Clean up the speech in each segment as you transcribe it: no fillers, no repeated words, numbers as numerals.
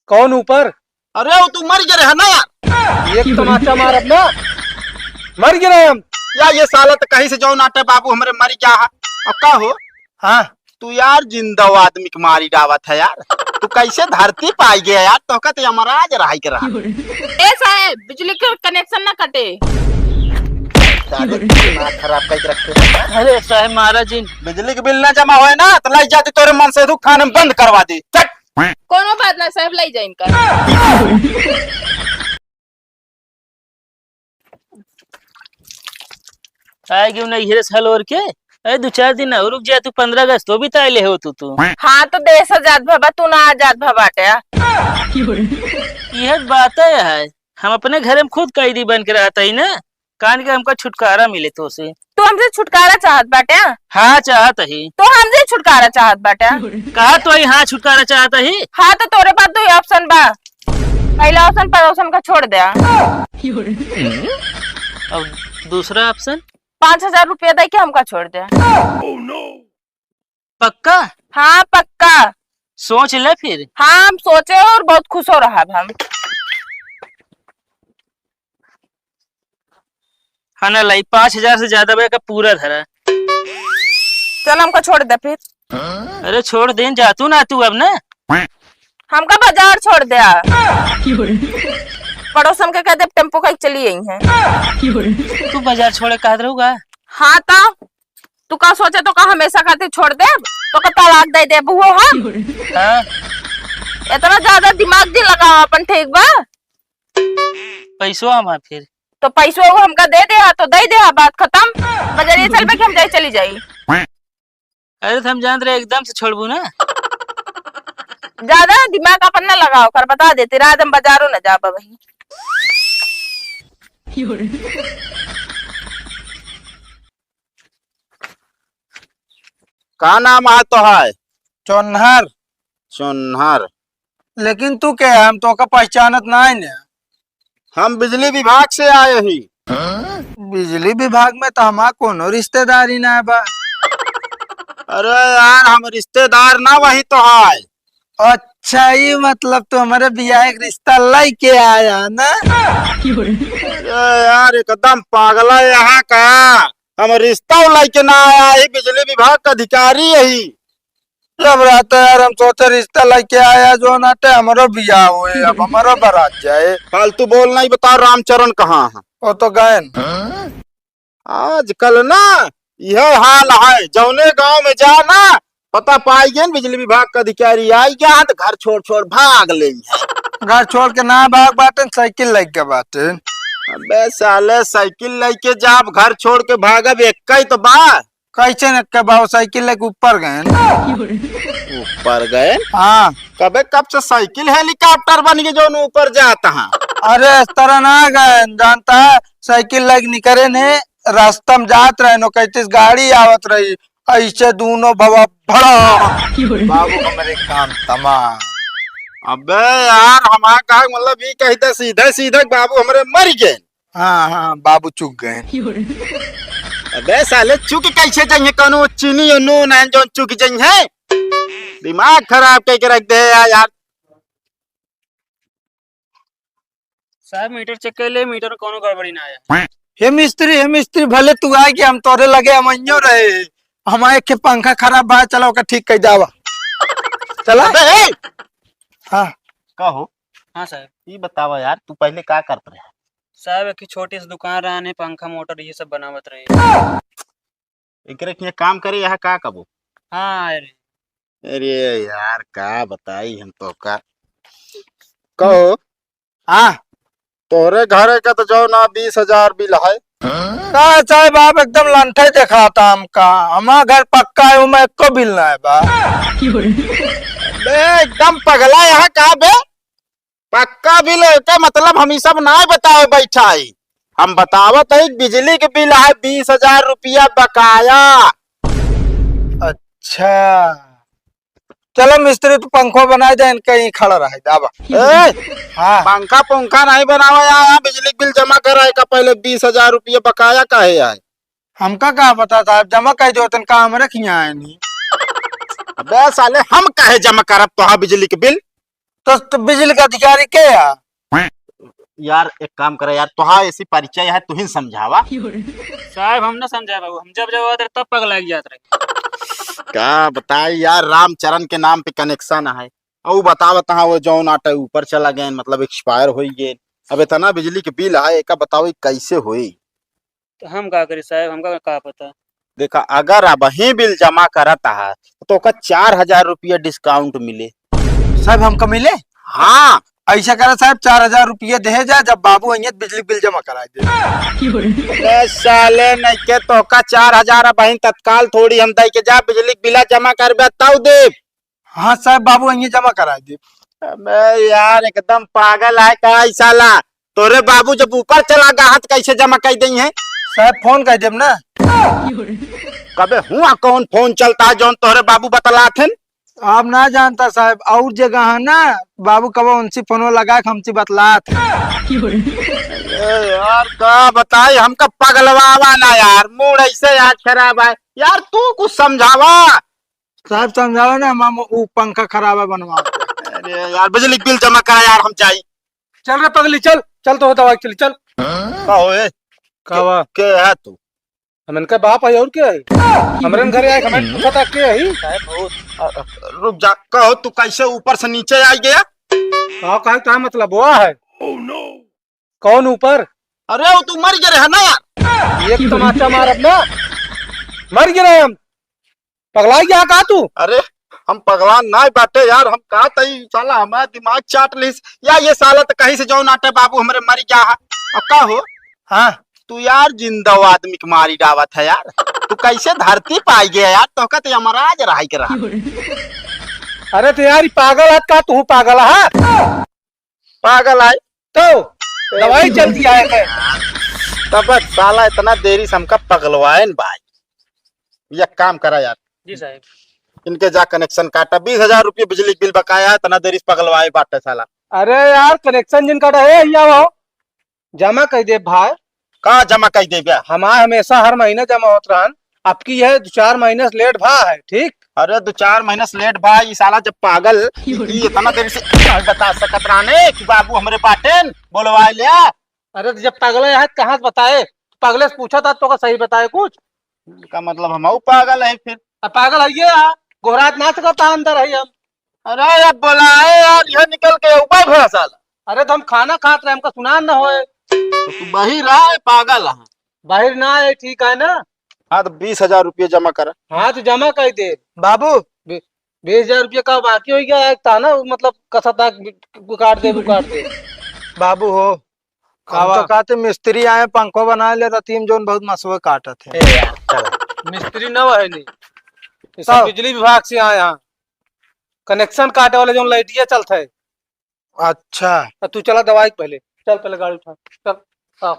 कौन ऊपर? अरे वो तू मर गया है ना यार। एक तमाचा मार अपना, मर गिरे हम। या ये साला तो कहीं से जो नाटे बाबू हमारे मर गया है। और का हो हाँ तू यार जिंदा आदमी के मारी डावत है यार। तू कैसे धरती पाई गया यार, तो कहते यमराज रहा के रहा। ए साहब, बिजली के कनेक्शन ना कटे। दिमाग खराब करके रखे हैं। अरे साहब महाराज जी, बिजली के बिल ना जमा होए ना तो लाई जाती तोरे मन से खाने में बंद करवा दी। चट कोनो बात ना साहब, लाई जाए इनका। आए क्यों नहीं हिरस हल और के? अरे 2-4 दिन और रुक जा, तू 15 अगस्त तो भी ताले हो तू। हाँ तो देश आजाद भबा, तू ना आजाद भबाटे। यह बात है, हम अपने घर में खुद कैदी बन के रहता ही ना, कान के हमका छुटकारा मिले तो से। तू हमसे छुटकारा चाहत बाटे? हाँ चाहत ही। तो हमसे छुटकारा चाहत बाटे? कहा तो ही हाँ छुटकारा चाहता ही। हाँ तो तोरे पास दो ऑप्शन बा, पहला ऑप्शन पड़ोसन का छोड़ दे, और दूसरा ऑप्शन 5,000 रुपया दे के हमका छोड़ दे। पक्का? हाँ पक्का। सोच ले फिर। हाँ हम सोचे और बहुत खुश हो रहा हम। हाँ ना लाई 5,000 से ज्यादा का पूरा धरा। चल हमका छोड़ दे फिर। अरे छोड़ दे जातू ना तू अब ना। हमका बाजार छोड़ दे। पड़ोसन के कहते टेम्पो का चली आई है। तू बाजार छोड़े कहा रहूगा? हाँ तो तू का सोचे तो का हमेशा खातिर छोड़ दे तो का तलाक दे दे बुहो। हाँ इतना ज्यादा दिमाग दी लगाओ अपन, ठीक बा? पैसो आमा फिर तो पैसों वो हमका दे दे तो दे दे, बात खत्म। बजरिए चल पे कि हम जाए चली जाई। अरे तो हम जान रहे एकदम से छोड़बू ना। ज्यादा दिमाग अपन न लगाओ कर, बता देते रात हम बाजारों न जा भाई। का नाम है तो है? चौनहर। चुनहर। लेकिन तू क्या है, हम तो का पहचानत ना है ना। हम बिजली विभाग से आए ही। बिजली विभाग में तो हमारा कोनो रिश्तेदारी ना है बा। अरे यार हम रिश्तेदार ना वही तो है। अच्छा ये मतलब तो हमारे बियाह एक रिश्ता लाई के आया ना। अरे यार एकदम पागल है यहाँ का। हम रिश्ता लेके ना आया ही, बिजली विभाग का अधिकारी यही। जब रहता है यार, हम सोचे रिश्ता लेके आया जो नाटे हमारो बियाह हुए, अब हमारो बारात जाए। फालतू बोलना ही, बताओ रामचरण कहाँ है? वो तो गए आजकल ना यह हाल है, जौने गांव में जाना पता पाई गए बिजली विभाग का अधिकारी आई गया तो घर छोड़ छोड़ भाग ले। घर छोड़ के ना भाग बाटन, साइकिल लग के बाटन। अबे साले साइकिल लेके जाब घर छोड़ के भागब एक ही तो बा। कैसे न के बाबू साइकिल लेके ऊपर गए। ऊपर गए? हाँ कबे कब से साइकिल हेलीकॉप्टर बन गए जो ऊपर जाता है। अरे इस तरह ना गए, जानता है साइकिल लग निकले ने रास्ता में जात रहे नो, कहती गाड़ी आवत रही ऐसे दोनों भवा भड़ा। बाबू हमारे काम तमाम। अबे यार हमारा कहा मतलब ये कहते सीधे सीधे बाबू हमारे मर गए। हाँ हाँ बाबू चुक गए। अबे साले चुक कैसे जाएंगे, कौनो चीनी और नून है जो चुक जाएंगे। दिमाग खराब करके रख दे यार। साहब मीटर चेक कर ले, मीटर में कोनो गड़बड़ी ना आया। हे मिस्त्री भले तू आए कि हम तोरे लगे हम अइयो रहे। हमारे के पंखा खराब बा, चलो का ठीक कर जावा। चला हाँ कहो। हाँ साहब। ये बतावा यार तू पहले क्या करते रहे? साहब एक छोटी सी दुकान रहने, पंखा मोटर ये सब बनावत रहे। एकरे के काम करे यहाँ का कबो? हाँ अरे अरे यार का बताई हम तो का। कहो हाँ तोरे घर का तो जो ना 20,000 बिल है। का चाहे बाप एकदम लंठे दिखाता हमका, हमारा घर पक्का है, मैं एको बिल ना है बा। बे एकदम पगला यहाँ का बे। पक्का बिल का मतलब हम सब ना बताओ बैठा है। हम बतावत है बिजली के बिल है 20,000 रुपया बकाया। अच्छा चलो मिस्त्री तू पंखो बनाए दे, कहीं खड़ा रहे दाबा। हाँ पंखा पंखा नहीं बनावा यार, बिजली बिल जमा कराए का पहले 20,000 रुपया बकाया काहे आए? हमका क्या पता साहब, जमा कर दो तन काम रखिया है नहीं। अबे साले हम काहे जमा करब तो बिजली के बिल? तो बिजली का अधिकारी के या? यार एक काम करे यार, तुहा ऐसी परिचय है, तू ही समझावा। साहब हम ना समझा बाबू, हम जब जब आते तब पगला जात रहे। क्या बताए यार, रामचरण के नाम पे कनेक्शन है और बताओ तहा वो जौन आटे ऊपर चला गए, मतलब एक्सपायर हो गए। अब इतना बिजली के बिल है, एक बताओ कैसे हुई। तो हम का करी साहब, हमका का पता। देखा अगर अब ही बिल जमा करता है तो का 4,000 रुपया डिस्काउंट मिले। साहब हमको मिले? हाँ ऐसा करा साहब, 4,000 रुपये दे जा, जब बाबू आइए तो बिजली बिल जमा करा दे। ए साले नहीं के तो का 4,000 बहन तत्काल थोड़ी हम दे के जा बिजली के बिला जमा करबे तब दे। हाँ साहब, बाबू आइए जमा करा दे। अबे यार एकदम पागल है का ई साला। तोरे बाबू जब ऊपर चला गया हाथ कैसे जमा कर दी है? साहब फोन कर देब ना। कबे हुआ कौन फोन चलता है जौन तोरे बाबू बतला थे? आप ना जानता साहब, और जगह है ना, बाबू कब उनसे फोन लगा के हमसे बतलात। यार का बताई, हमका पगलवावा ना यार, मूड ऐसे यार खराब है यार, तू कुछ समझावा। साहब समझाओ ना, हम वो पंखा खराब है बनवा। अरे यार बिजली बिल जमा करा यार, हम चाहिए। चल रे पगली, चल चल तो दवाई चली चल। कहो ए, कहवा के है तू? हमन का बाप है और क्या है? हमरे घर आए, हमें पूछा था के है? रुक जा, कहो तू कैसे ऊपर से नीचे आ गया? कहा क्या मतलब वो है? कौन ऊपर? अरे वो तू मर गए है ना यार। एक तमाचा मार अपना, मर गए हम। पगला गया कहा तू? अरे हम पगला ना बाटे यार, हम कहा तई साला हमारा दिमाग चाट लिस या ये साला तो कहीं से जो नाटे बाबू हमरे मर गया है। और का हो? हाँ तू यार जिंदा आदमी की मारी डावत है यार, तू कैसे धरती पाई गया यार? तो कहते यमराज रहा के रहा। अरे तो यार पागल है का तू? पागल है? पागल है तो दवाई चलती है। तब साला इतना देरी से हमका पगलवाए न भाई। ये काम करा यार, जी साहब। इनके जा कनेक्शन काटा, 20,000 रुपये बिजली बिल बकाया है, इतना देरी से पगलवाए बाटे साला। अरे यार कनेक्शन जिनका रहे वो जमा कर दे भाई। कहा जमा कर दे गया? हमारा हमेशा हर महीने जमा होता रहन, आपकी यह 2-4 महीने से लेट भा है। ठीक, अरे 2-4 महीने से लेट भाई, ई साला जब पागल ई इतना देर से नहीं बता सकत रहने कि बाबू हमरे बाटे बोलवाए लिया। अरे तो जब पागल है कहाँ से बताए? पागले से पूछा था तो का सही बताए कुछ? का मतलब हम पागल है फिर? अब पागल है ये गोहरात ना सकता अंदर है हम। अरे यार बोलाए यार, यह निकल के ऊपर भरा साला। अरे तो हम खाना खाते रहे, हमका सुना न होए। तो तू बही रहा है पागल है। बाहर ना है, ठीक है ना? हाँ तो 20,000 रुपये जमा करा। हाँ तो जमा कर दे बाबू। 20,000 रुपये का बाकी हो गया एक था ना, मतलब कसा था काट दे बाबू हो। हम तो कहते मिस्त्री आए पंखो बना ले रतीम जोन बहुत मसवे काटत है। मिस्त्री न है नहीं, सब बिजली विभाग से आए यहाँ, कनेक्शन काटे वाले जो लाइटिया चलता है। अच्छा तू चला दवाई पहले, चल पहले गाड़ी उठा चल। आओ।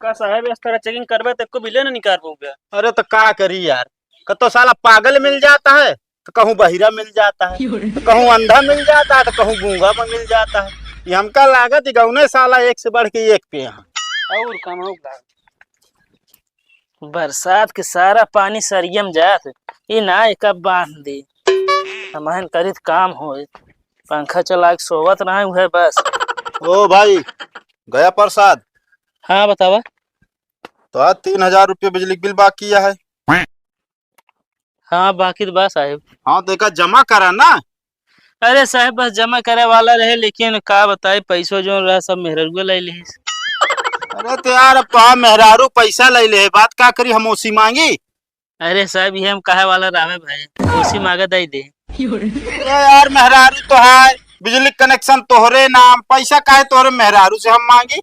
का साहब इस तरह चेकिंग करबे तब को बिले ना निकाल पाऊंगा। अरे तो क्या करी यार, कतो साला पागल मिल जाता है तो कहूँ बहिरा मिल जाता है, तो कहूँ अंधा मिल जाता है, तो कहूँ गूंगा में मिल जाता है। ये हमका लागत गौने साला एक से बढ़ के एक पे यहाँ। और काम बरसात के सारा पानी सरियम जात, ये ना एक बांध दे हमारे करीत काम हो। पंखा चला के सोवत रहा है बस। ओ भाई गया प्रसाद। हाँ बतावा। तो आज 3,000 रुपये बिजली बिल बाकी है। हाँ बाकी तो बस साहब। हाँ देखा जमा करा ना। अरे साहब बस जमा करे वाला रहे, लेकिन का बताए पैसों जो रहा सब मेहरुआ ले ली। अरे तो यार अब तो मेहरारू पैसा ले ले, बात का करी हम ओसी मांगी। अरे साहब ये हम कहे वाला रावे भाई, उसी मांगा दे दे। यार मेहरारू तो है, बिजली कनेक्शन तोहरे नाम, पैसा काहे तोहरे मेहरारू से हम मांगी?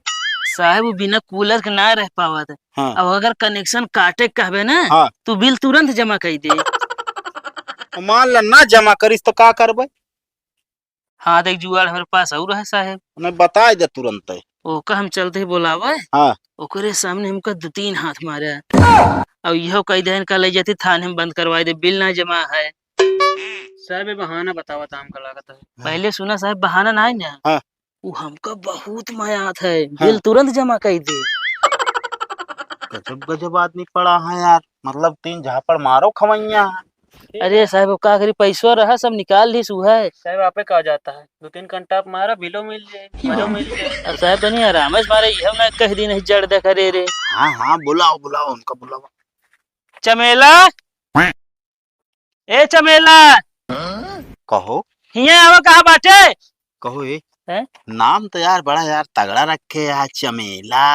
साहब वो बिना कूलर के ना रह पावा था। हाँ। अब अगर कनेक्शन काटे कहबे ना, हाँ। तो बिल तुरंत जमा कर दे। मान ला ना जमा करीस तो का करबे? हाँ देख जुगाड़ हमारे पास और है साहब, उन्हें बता दे तुरंत। ओका हम चलते ही बोलावा। हाँ। ओकरे सामने हमका 2-3 हाथ मारा और यह कई दिन का ले जाती थाने में बंद करवाए दे, बिल ना जमा है। साहब ये बहाना बतावा था हमका लागत है। पहले सुना साहब बहाना ना है ना। हाँ। वो हमका बहुत मायात है, बिल तुरंत जमा कर दे। गजब गजब आदमी पड़ा है यार, मतलब 3 झापड़ मारो खवैया। अरे साहब वो का करी पैसवा रहा सब निकाल ली सुहा है साहब आपे कहा जाता है 2-3 घंटा आप मारा बिलो मिल जाए मजो मिल जाए अब साहब बनी आराम से मारे यह मैं कह दी नहीं जड़ दे करे रे हाँ हाँ बुलाओ बुलाओ उनका बुलाओ। चमेला ए चमेला कहो हिया आवा कहाँ बाटे कहो ये हैं? नाम तो यार बड़ा यार तगड़ा रखे यार, चमेला।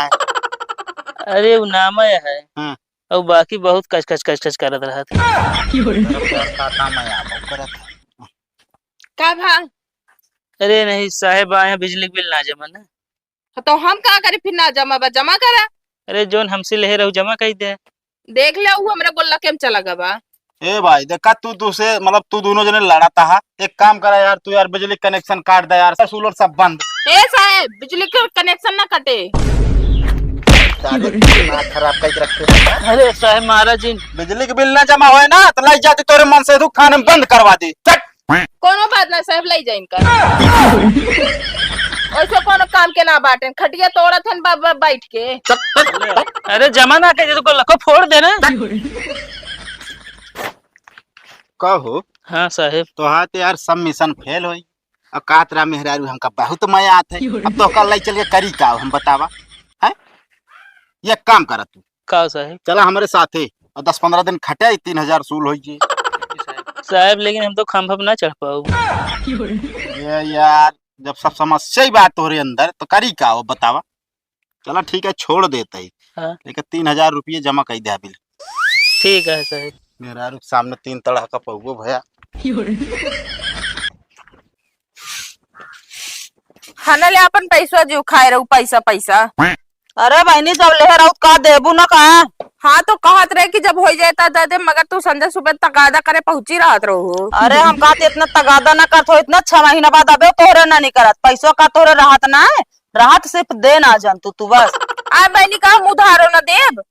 अरे वो नाम है हाँ। और बाकी बहुत कच कच कच कच करत रहा था का भा अरे नहीं साहेब आए हैं बिजली बिल ना जमा ना तो हम का करी फिर ना जमा बा जमा करा अरे जोन हमसे ले रहू जमा कर दे देख ले वो हमरा गोल्ला केम चला गा बा। ए भाई देखा तू दूसरे मतलब तू दोनों जने लड़ाता है, एक काम करा यार तू यार बिजली कनेक्शन काट दे यार, सोलर सब बंद। ए साहब बिजली के कनेक्शन ना कटे। दिमाग खराब करके रखे हैं। अरे साहेब महाराज जी बिजली के बिल ना जमा होए ना तो लाई जाती तोरे मन से तू खाने में बंद करवा दी। चट कोनो बात ना साहब लाई जाइन कर ऐसे कोनो काम के ना बाटन खटिया तोड़त हन बाबा बैठ के। अरे जमा ना कर तो लखो फोड़ देना कहो हाँ साहेब तो हाथ यार सब मिशन फेल होई। अब कातरा मेहरारू हमका बहुत मजा आते है। अब तो कल लाई चल के करी का हम बतावा है। ये काम करा तू का साहेब चला हमारे साथ है और 10-15 दिन खटे 3000 सूल होई साहब लेकिन हम तो खंभा पे ना चढ़ पाऊ ये यार जब सब समस्या ही बात हो रही अंदर तो करी का वो बतावा। चला ठीक है छोड़ देते ही हाँ। लेकिन 3000 रुपये जमा कर दे बिल। ठीक है साहेब मेरा सामने 3 तड़ा का पहुओ भैया खाना ले अपन पैसा जो खाए रहू पैसा पैसा। अरे बहनी जब ले रहा का देबू ना कहा। हाँ तो कहत रहे कि जब हो जाता दे दे मगर तू संजय सुबह तकादा करे पहुंची रहत रहू। अरे हम कहते इतना तगादा ना करत हो, इतना 6 महीना बाद अबे तोहरे ना नहीं करत पैसों का तोहरे राहत ना है, राहत सिर्फ दे ना जान तू बस। आ बहनी का मुँह धारो न देब।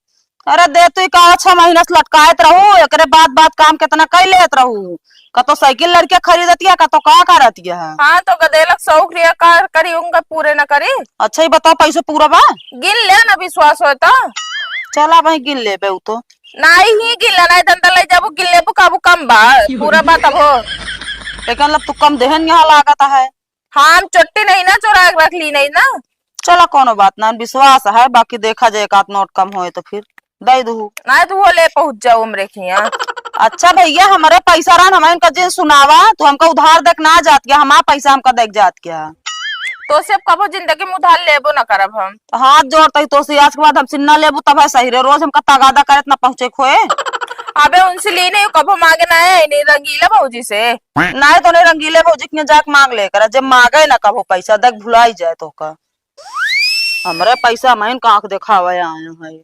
अरे दे तू का 6 महीना से लटकायत रहू, एकरे बाद काम कितना कर लेत रहू। कतो साइकिल लड़के खरीदतिया कतो का करतिया है। हाँ तो गदेलक शौक रिया कार करी उनका पूरे न करी। अच्छा ही बताओ पैसे पूरा बा गिन ले ना विश्वास हो तो चला भाई गिन ले बे तो नहीं ही गिन लेना दंता ले जाबू गिन ले काबू कम बा पूरा बात अब हो। लेकिन लब तू कम देहन यहाँ लागत है। हाँ हम चुट्टी नहीं ना चुरा के रख ली नहीं ना। चला कोनो बात ना विश्वास है, बाकी देखा जाए एक आध नोट कम होए तो फिर दे दू ना तू वो ले पहुंच जाओ उम्र खिया। अच्छा भैया हमारे पैसा रहा हमारे इनका जिन सुनावा तो हमका उधार देख ना जात क्या, हमारा पैसा हमका देख जात क्या। तो सिर्फ कबो जिंदगी में उधार लेबो न करब हम। तो हाथ जोड़ता ही तो से आज के बाद हम सिन्ना लेबू तब है सही रे, रोज हमका तगादा करे ना पहुंचे खोए। अबे उनसे ली नहीं कबो मांगे ना है नहीं रंगीला भौजी से ना तो नहीं रंगीले भौजी के जाके मांग लेकर जब मांगे ना कबो पैसा देख भुलाई जाए तो का हमारे पैसा मैं आंख दिखावा आए हैं।